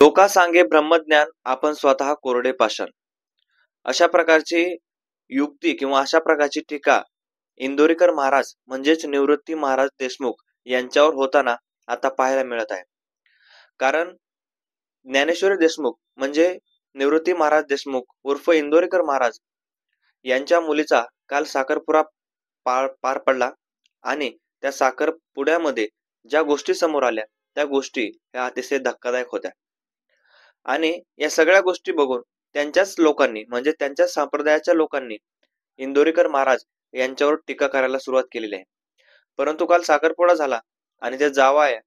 टोका सांगे ब्रह्मज्ञान आपण स्वतः कोरडे पाषाण. अशा प्रकारची युक्ती किंवा अशा प्रकारची टीका इंदोरीकर महाराज म्हणजेच निवृत्ती महाराज देशमुख यांच्यावर होताना आता पाहायला मिळत आहे. कारण ज्ञानेश्वरी देशमुख म्हणजे निवृत्ती महाराज देशमुख उर्फ इंदोरीकर महाराज यांच्या मुलीचा काल साखरपुडा पार पडला आणि त्या साखरपुड्यामध्ये ज्या गोष्टी समोर आल्या त्या गोष्टी ह्या अतिशय धक्कादायक होत्या. आणि या सगळ्या गोष्टी बघून त्यांच्याच लोकांनी म्हणजे त्यांच्या संप्रदायाच्या लोकांनी इंदोरीकर महाराज यांच्यावर टीका करायला सुरुवात केलेली आहे. परंतु काल साखरपुडा झाला आणि त्या जावया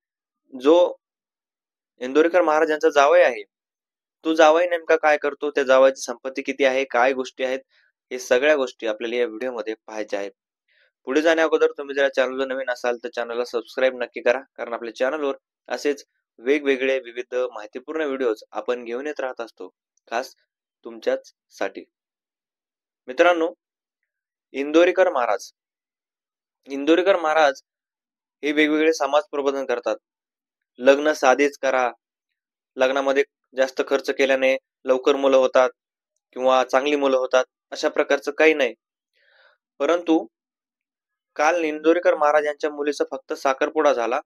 जो इंदोरीकर महाराज यांचा जावई आहे तो जावई नेमका काय करतो, त्या जावयाची संपत्ती किती आहे, काय गोष्टी आहेत, हे सगळ्या गोष्टी आपल्याला या व्हिडिओमध्ये पाहायच्या आहेत. पुढे जाण्या अगोदर तुम्ही जर चॅनलवर नवीन असाल तर चॅनलला सबस्क्राईब नक्की करा, कारण आपल्या चॅनलवर असेच वेगवेगळे विविध माहितीपूर्ण व्हिडिओज आपण घेऊन येत राहत असतो, खास तुमच्याच साठी. मित्रांनो, इंदोरीकर महाराज हे वेगवेगळे समाज प्रबोधन करतात. लग्न साधेच करा, लग्नामध्ये जास्त खर्च केल्याने लवकर मुलं होतात किंवा चांगली मुलं होतात, अशा प्रकारचं काही नाही. परंतु काल इंदोरीकर महाराज यांच्या मुलीचा फक्त साखरपुडा झाला,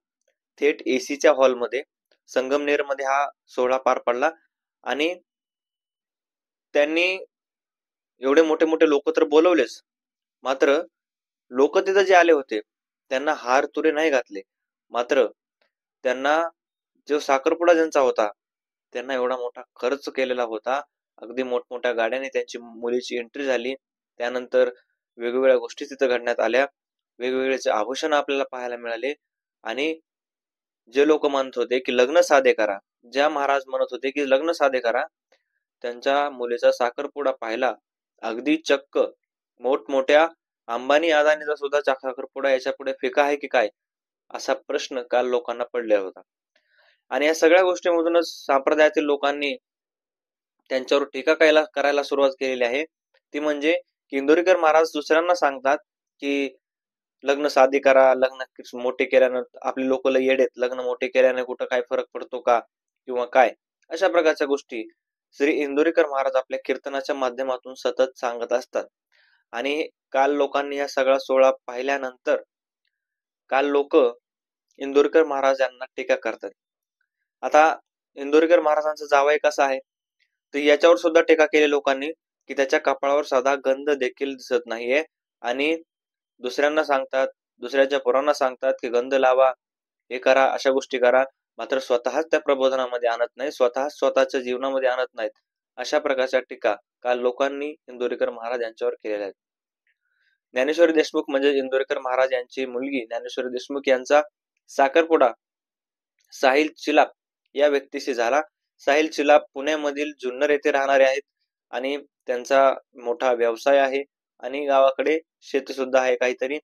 थेट एसीच्या हॉलमध्ये संगमनेर मध्ये हा सोहळा पार पडला आणि त्यांनी एवढे मोठे मोठे लोक तर बोलवलेच, मात्र लोक तिथे जे आले होते त्यांना हार तुरे नाही घातले. मात्र त्यांना जो साखरपुडा ज्यांचा होता त्यांना एवढा मोठा खर्च केलेला होता. अगदी मोठमोठ्या गाड्याने त्यांची मुलीची एंट्री झाली, त्यानंतर वेगवेगळ्या गोष्टी तिथे घडण्यात आल्या, वेगवेगळे आभूषण आपल्याला पाहायला मिळाले. आणि जे लोक म्हणत होते की लग्न साधे करा, ज्या महाराज म्हणत होते की लग्न साधे करा, त्यांच्या मुलीचा साखरपुडा पाहिला. अगदी चक्क मोठमोठ्या अंबानी अदानीचा सुद्धा साखरपुडा याच्या पुढे फिका आहे की काय, असा प्रश्न काल लोकांना पडला होता. आणि या सगळ्या गोष्टीमधूनच संप्रदायातील लोकांनी त्यांच्यावर टीका करायला सुरुवात केलेली आहे. ती म्हणजे इंदोरीकर महाराज दुसऱ्यांना सांगतात की लग्न साधी करा, लग्न मोठे केल्यानं आपले लोक लय येडेत, लग्न मोठे केल्याने कुठं काय फरक पडतो का किंवा काय, अशा प्रकारच्या गोष्टी श्री इंदोरीकर महाराज आपल्या कीर्तनाच्या माध्यमातून सतत सांगत असतात. आणि काल लोकांनी हा सगळा सोहळा पाहिल्यानंतर काल लोक इंदोरीकर महाराज यांना टीका करतात. आता इंदोरीकर महाराजांचा जावई कसा आहे तर याच्यावर सुद्धा टीका केली लोकांनी की त्याच्या कपाळावर साधा गंध देखील दिसत नाहीये, आणि दुसऱ्यांना सांगतात, दुसऱ्याच्या पोरांना सांगतात की गंध लावा, हे करा, अशा गोष्टी करा, मात्र स्वतःच त्या प्रबोधनामध्ये आणत नाही, स्वतःच्या जीवनामध्ये आणत नाहीत. अशा प्रकारच्या टीका काल लोकांनी इंदोरीकर महाराज यांच्यावर केलेल्या आहेत. ज्ञानेश्वरी देशमुख म्हणजे इंदोरीकर महाराज यांची मुलगी ज्ञानेश्वरी देशमुख यांचा साखरपुडा साहिल चिलाप या व्यक्तीशी झाला. साहिल चिलाप पुण्यामधील जुन्नर येथे राहणारे आहेत आणि त्यांचा मोठा व्यवसाय आहे आणि गावाकडे शेती सुद्धा आहे काहीतरी.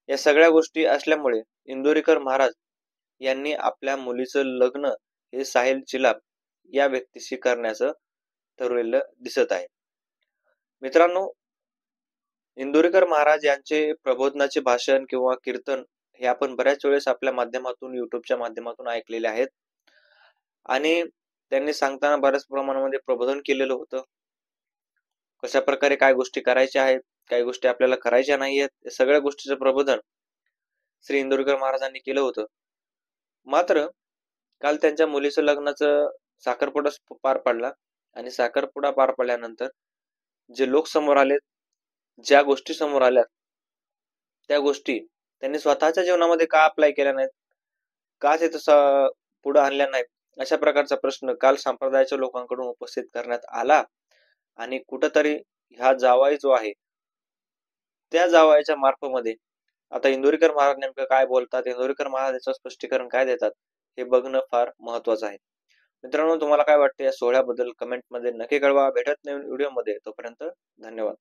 या सगळ्या गोष्टी असल्यामुळे इंदोरीकर महाराज यांनी आपल्या मुलीचं लग्न हे साहिल चिलाप या व्यक्तीशी करण्याचं ठरवलेलं दिसत आहे. मित्रांनो, इंदोरीकर महाराज यांचे प्रबोधनाचे भाषण किंवा कीर्तन हे आपण बऱ्याच वेळेस आपल्या माध्यमातून युट्यूबच्या माध्यमातून ऐकलेले आहेत आणि त्यांनी सांगताना बऱ्याच प्रमाणामध्ये प्रबोधन केलेलं होतं. कशा प्रकारे काय गोष्टी करायच्या आहेत, काही गोष्टी आपल्याला करायच्या नाहीयेत, या सगळ्या गोष्टीचं प्रबोधन श्री इंदोरीकर महाराजांनी केलं होतं. मात्र काल त्यांच्या मुलीचं लग्नाचं साखरपुडा पार पडला आणि साखरपुडा पार पडल्यानंतर जे लोक समोर आलेत, ज्या गोष्टी समोर आल्या, त्या गोष्टी त्यांनी स्वतःच्या जीवनामध्ये का अप्लाय केल्या नाहीत, का ते तसं पुढे आणल्या नाहीत, अशा प्रकारचा प्रश्न काल संप्रदायाच्या लोकांकडून उपस्थित करण्यात आला. आणि कुठंतरी हा जावई जो आहे त्या जावयाच्या मार्फतमध्ये आता इंदोरीकर महाराज नेमकं काय बोलतात, इंदोरीकर महाराज याचं स्पष्टीकरण काय देतात, हे बघणं फार महत्वाचं आहे. मित्रांनो, तुम्हाला काय वाटतं या सोहळ्याबद्दल कमेंट मध्ये नक्की कळवा. भेटत नवीन व्हिडिओ मध्ये, तोपर्यंत धन्यवाद.